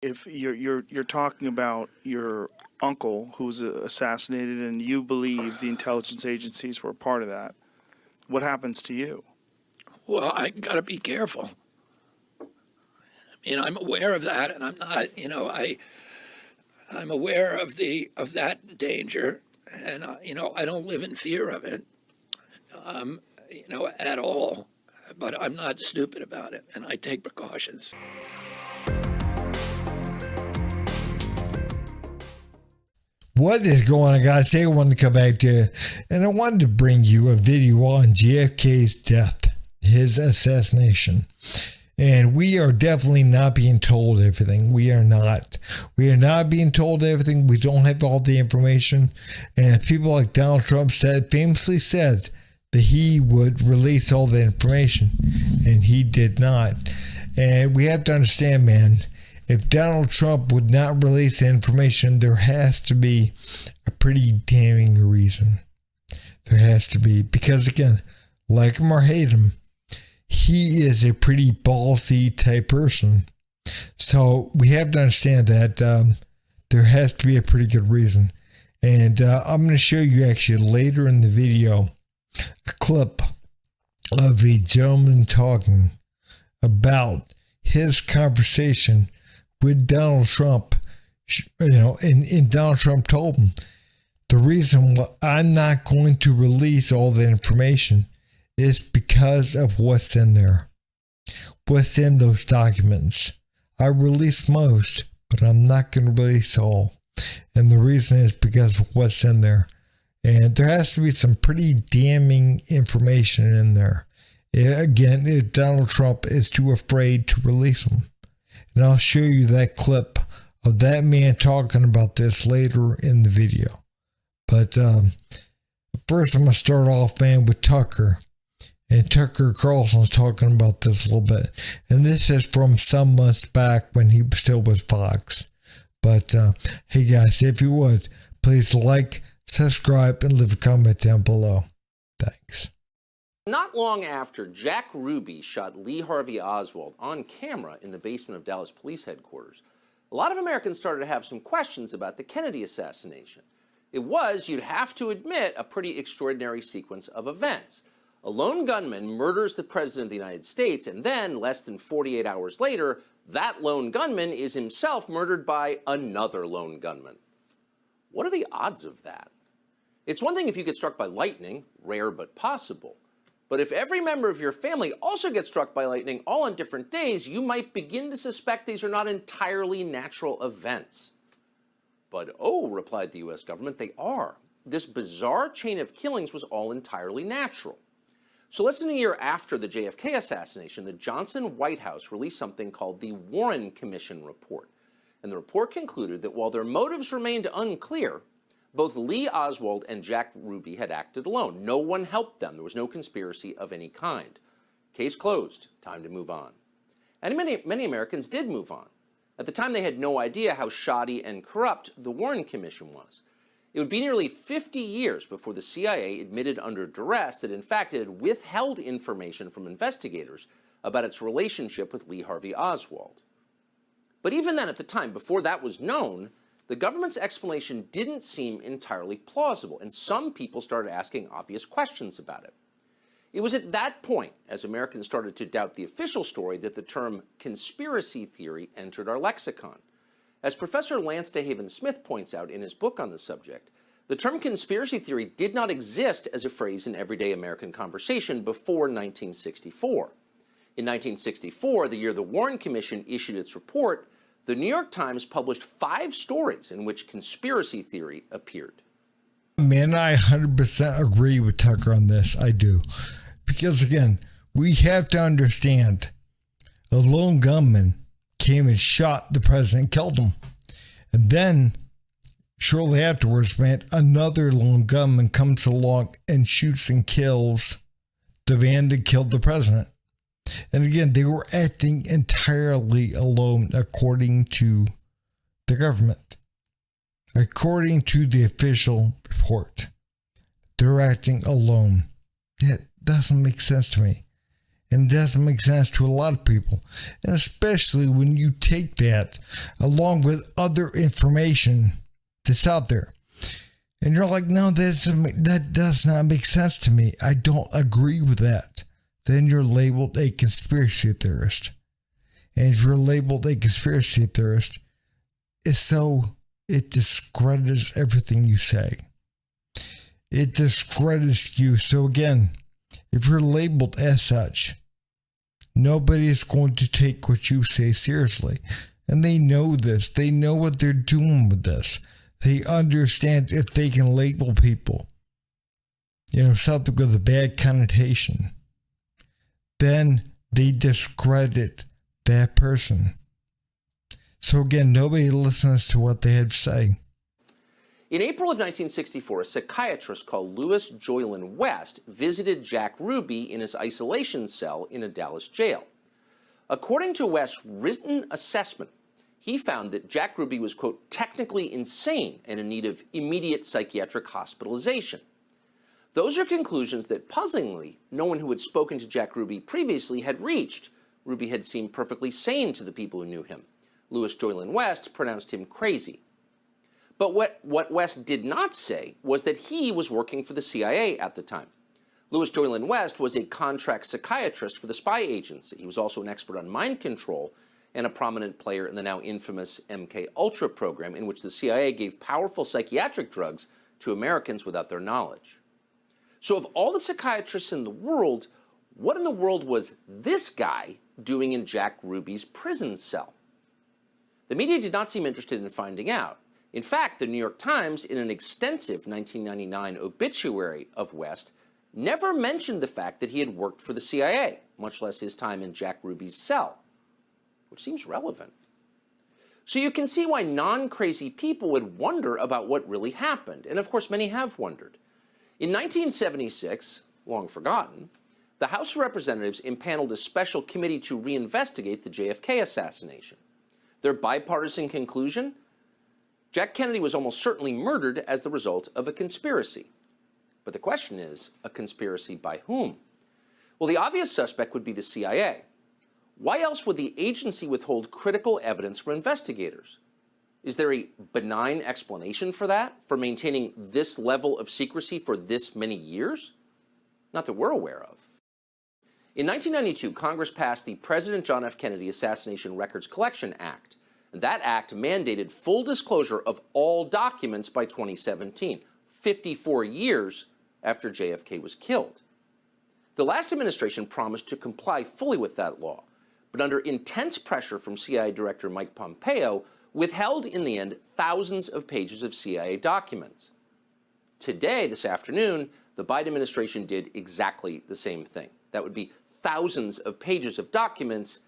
If you're talking about your uncle who was assassinated, and you believe the intelligence agencies were part of that, what happens to you? Well, I got to be careful. I mean, I'm aware of that, and I'm not. I'm aware of that danger, and I don't live in fear of it, at all. But I'm not stupid about it, and I take precautions. What is going on, guys? Hey, I wanted to come back to you, and I wanted to bring you a video on JFK's death, his assassination. And we are definitely not being told everything. We are not. We are not being told everything. We don't have all the information. And people like Donald Trump famously said that he would release all the information, and he did not. And we have to understand, man, if Donald Trump would not release the information, there has to be a pretty damning reason. There has to be. Because again, like him or hate him, he is a pretty ballsy type person. So we have to understand that there has to be a pretty good reason. And I'm going to show you actually later in the video a clip of a gentleman talking about his conversation with Donald Trump, and Donald Trump told him, the reason why I'm not going to release all the information is because of what's in there. What's in those documents. I release most, but I'm not going to release all. And the reason is because of what's in there. And there has to be some pretty damning information in there. Again, if Donald Trump is too afraid to release them. And I'll show you that clip of that man talking about this later in the video. But first I'm going to start off, man, with Tucker. And Tucker Carlson's talking about this a little bit. And this is from some months back when he still was Fox. But hey guys, if you would, please like, subscribe, and leave a comment down below. Thanks. Not long after Jack Ruby shot Lee Harvey Oswald on camera in the basement of Dallas Police Headquarters, a lot of Americans started to have some questions about the Kennedy assassination. It was, you'd have to admit, a pretty extraordinary sequence of events. A lone gunman murders the President of the United States, and then, less than 48 hours later, that lone gunman is himself murdered by another lone gunman. What are the odds of that? It's one thing if you get struck by lightning, rare but possible. But if every member of your family also gets struck by lightning all on different days, you might begin to suspect these are not entirely natural events. But oh, replied the U.S. government, they are. This bizarre chain of killings was all entirely natural. So less than a year after the JFK assassination, the Johnson White House released something called the Warren Commission Report. And the report concluded that while their motives remained unclear, both Lee Oswald and Jack Ruby had acted alone. No one helped them. There was no conspiracy of any kind. Case closed. Time to move on. And many Americans did move on. At the time, they had no idea how shoddy and corrupt the Warren Commission was. It would be nearly 50 years before the CIA admitted under duress that, in fact, it had withheld information from investigators about its relationship with Lee Harvey Oswald. But even then, at the time, before that was known, the government's explanation didn't seem entirely plausible, and some people started asking obvious questions about it. It was at that point, as Americans started to doubt the official story, that the term conspiracy theory entered our lexicon. As Professor Lance DeHaven Smith points out in his book on the subject, the term conspiracy theory did not exist as a phrase in everyday American conversation before 1964. In 1964, the year the Warren Commission issued its report, the New York Times published 5 stories in which conspiracy theory appeared. Man, I 100% agree with Tucker on this. I do. Because again, we have to understand a lone gunman came and shot the president, killed him. And then, shortly afterwards, man, another lone gunman comes along and shoots and kills the man that killed the president. And again, they were acting entirely alone, according to the government. According to the official report, they're acting alone. That doesn't make sense to me. And it doesn't make sense to a lot of people. And especially when you take that along with other information that's out there. And you're like, no, that does not make sense to me. I don't agree with that. Then you're labeled a conspiracy theorist. And if you're labeled a conspiracy theorist, it discredits everything you say. It discredits you. So again, if you're labeled as such, nobody is going to take what you say seriously. And they know this. They know what they're doing with this. They understand if they can label people, something with a bad connotation, then they discredit that person. So again, nobody listens to what they have to say. In April of 1964, a psychiatrist called Louis Joylan West visited Jack Ruby in his isolation cell in a Dallas jail. According to West's written assessment, he found that Jack Ruby was, quote, technically insane and in need of immediate psychiatric hospitalization. Those are conclusions that, puzzlingly, no one who had spoken to Jack Ruby previously had reached. Ruby had seemed perfectly sane to the people who knew him. Louis Joylan West pronounced him crazy. But what West did not say was that he was working for the CIA at the time. Louis Joylan West was a contract psychiatrist for the spy agency. He was also an expert on mind control and a prominent player in the now infamous MK-Ultra program, in which the CIA gave powerful psychiatric drugs to Americans without their knowledge. So of all the psychiatrists in the world, what in the world was this guy doing in Jack Ruby's prison cell? The media did not seem interested in finding out. In fact, the New York Times, in an extensive 1999 obituary of West, never mentioned the fact that he had worked for the CIA, much less his time in Jack Ruby's cell, which seems relevant. So you can see why non-crazy people would wonder about what really happened, and of course many have wondered. In 1976, long forgotten, the House of Representatives impaneled a special committee to reinvestigate the JFK assassination. Their bipartisan conclusion? Jack Kennedy was almost certainly murdered as the result of a conspiracy. But the question is, a conspiracy by whom? Well, the obvious suspect would be the CIA. Why else would the agency withhold critical evidence from investigators? Is there a benign explanation for that, for maintaining this level of secrecy for this many years? Not that we're aware of. In 1992, Congress passed the President John F. Kennedy Assassination Records Collection Act. That act mandated full disclosure of all documents by 2017, 54 years after JFK was killed. The last administration promised to comply fully with that law, but under intense pressure from CIA Director Mike Pompeo, withheld in the end thousands of pages of CIA documents. Today, this afternoon, the Biden administration did exactly the same thing. That would be thousands of pages of documents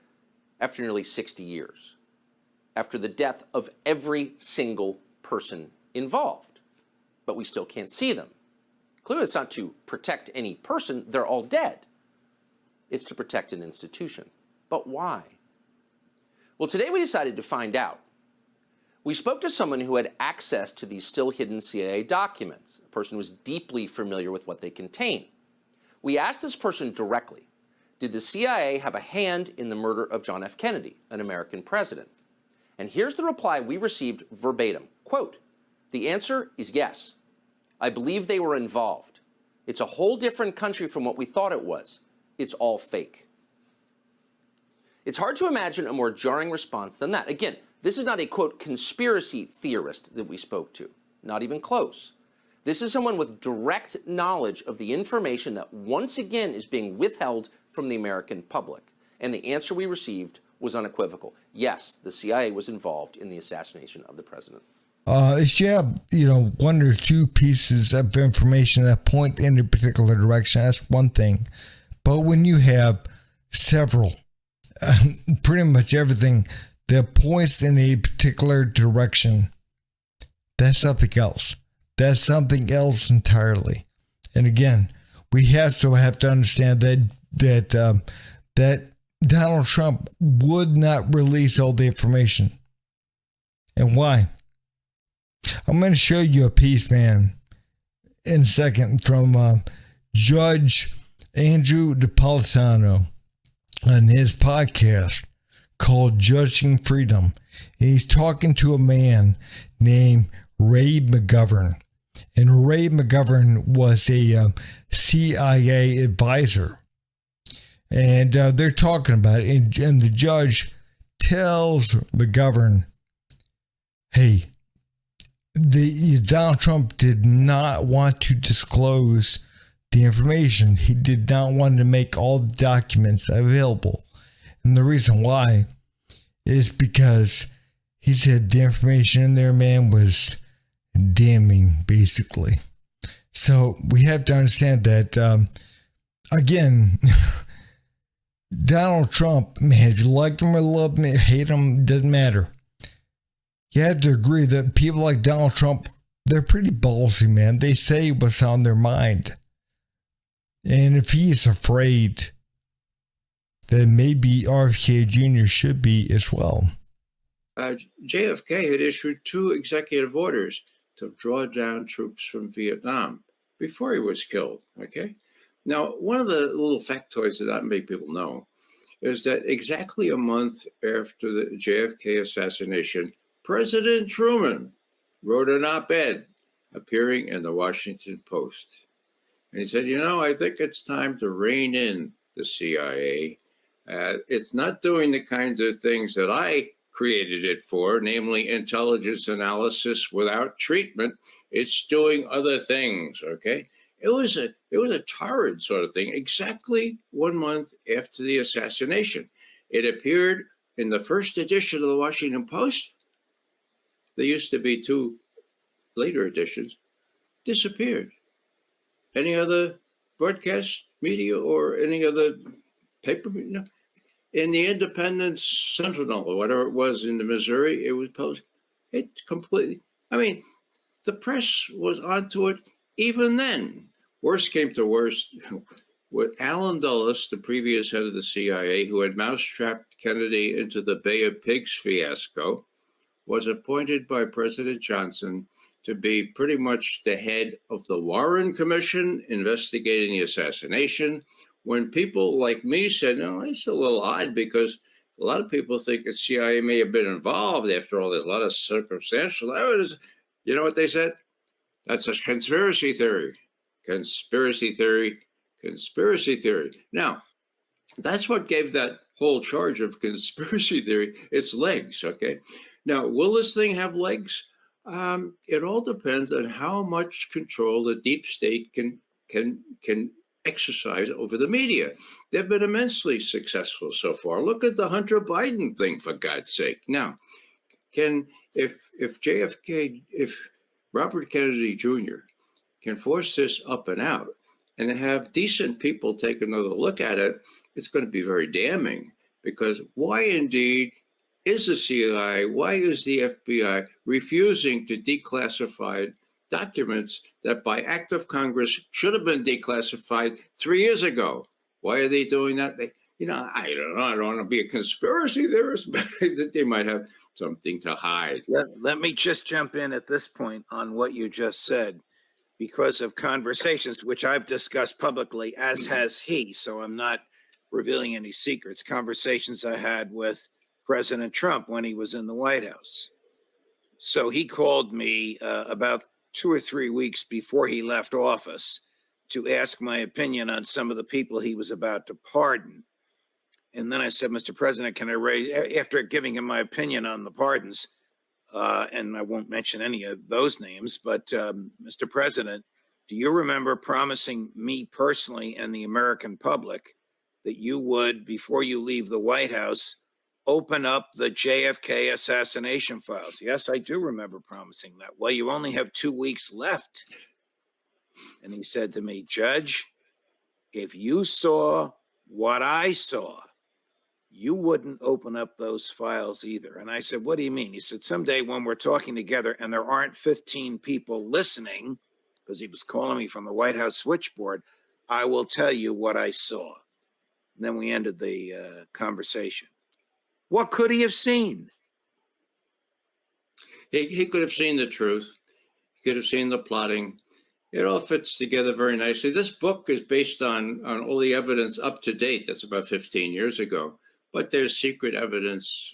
after nearly 60 years, after the death of every single person involved. But we still can't see them. Clearly, it's not to protect any person. They're all dead. It's to protect an institution. But why? Well, today we decided to find out. We spoke to someone who had access to these still hidden CIA documents, a person who was deeply familiar with what they contain. We asked this person directly, did the CIA have a hand in the murder of John F. Kennedy, an American president? And here's the reply we received verbatim. Quote, the answer is yes. I believe they were involved. It's a whole different country from what we thought it was. It's all fake. It's hard to imagine a more jarring response than that. Again, this is not a, quote, conspiracy theorist that we spoke to. Not even close. This is someone with direct knowledge of the information that once again is being withheld from the American public. And the answer we received was unequivocal. Yes, the CIA was involved in the assassination of the president. If you have, one or two pieces of information that point in a particular direction, that's one thing. But when you have several, pretty much everything that points in a particular direction, that's something else. That's something else entirely. And again, we have to understand that Donald Trump would not release all the information. And why? I'm going to show you a piece, man, in a second from Judge Andrew Napolitano. on his podcast called Judging Freedom. And he's talking to a man named Ray McGovern. And Ray McGovern was a CIA advisor. And they're talking about it. And the judge tells McGovern, hey, Donald Trump did not want to disclose the information. He did not want to make all the documents available. And the reason why is because he said the information in there, man, was damning, basically. So we have to understand that, again, Donald Trump, man, if you liked him or loved him, hate him, doesn't matter. You have to agree that people like Donald Trump, they're pretty ballsy, man. They say what's on their mind. And if he is afraid, then maybe RFK Jr. should be as well. JFK had issued 2 executive orders to draw down troops from Vietnam before he was killed, okay? Now, one of the little factoids that not many people know is that exactly a month after the JFK assassination, President Truman wrote an op-ed appearing in the Washington Post. And he said, I think it's time to rein in the CIA. It's not doing the kinds of things that I created it for, namely intelligence analysis without treatment. It's doing other things, okay? It was a torrid sort of thing, exactly 1 month after the assassination. It appeared in the first edition of the Washington Post. There used to be 2 later editions, disappeared. Any other broadcast media or any other paper? No. In the Independent Sentinel or whatever it was in the Missouri, it was posted. It completely, the press was onto it even then. Worst came to worst, with Allen Dulles, the previous head of the CIA, who had mousetrapped Kennedy into the Bay of Pigs fiasco, was appointed by President Johnson to be pretty much the head of the Warren Commission investigating the assassination. When people like me said, no, it's a little odd because a lot of people think the CIA may have been involved. After all, there's a lot of circumstantial evidence. You know what they said? That's a conspiracy theory. Conspiracy theory. Conspiracy theory. Now, that's what gave that whole charge of conspiracy theory its legs, okay? Now, will this thing have legs? It all depends on how much control the deep state can exercise over the media. They've been immensely successful so far. Look at the Hunter Biden thing, for God's sake. Now, if Robert Kennedy Jr. can force this up and out and have decent people take another look at it, it's going to be very damning. Because why indeed is the CIA, why is the FBI refusing to declassify documents that by act of Congress should have been declassified 3 years ago? Why are they doing that? I don't know. I don't want to be a conspiracy theorist, but that they might have something to hide. Let me just jump in at this point on what you just said, because of conversations which I've discussed publicly, as has he, so I'm not revealing any secrets, conversations I had with President Trump when he was in the White House. So he called me about 2 or 3 weeks before he left office to ask my opinion on some of the people he was about to pardon. And then I said, Mr. President, can I raise, after giving him my opinion on the pardons, and I won't mention any of those names, but Mr. President, do you remember promising me personally and the American public that you would, before you leave the White House, open up the JFK assassination files? Yes, I do remember promising that. Well, you only have 2 weeks left. And he said to me, Judge, if you saw what I saw, you wouldn't open up those files either. And I said, what do you mean? He said, someday when we're talking together and there aren't 15 people listening, because he was calling me from the White House switchboard, I will tell you what I saw. And then we ended the conversation. What could he have seen? He could have seen the truth. He could have seen the plotting. It all fits together very nicely. This book is based on all the evidence up to date. That's about 15 years ago. But there's secret evidence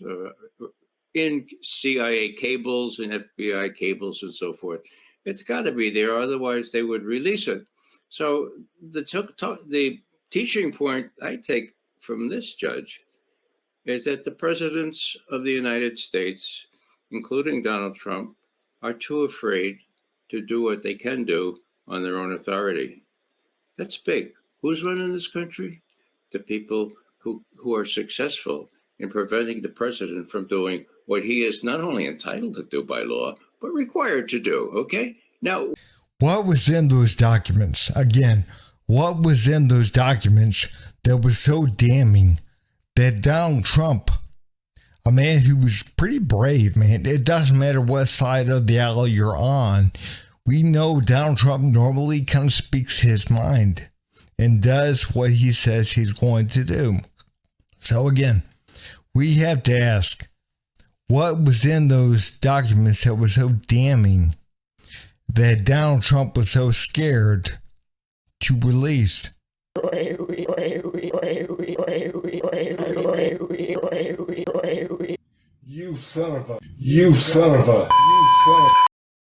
in CIA cables and FBI cables and so forth. It's got to be there, otherwise they would release it. So the teaching point I take from this judge is that the presidents of the United States, including Donald Trump, are too afraid to do what they can do on their own authority. That's big. Who's running this country? The people who are successful in preventing the president from doing what he is not only entitled to do by law, but required to do, okay? Now, what was in those documents? Again, what was in those documents that was so damning that Donald Trump, a man who was pretty brave, man, it doesn't matter what side of the aisle you're on, we know Donald Trump normally kind of speaks his mind and does what he says he's going to do. So again, we have to ask, what was in those documents that was so damning that Donald Trump was so scared to release? You son of a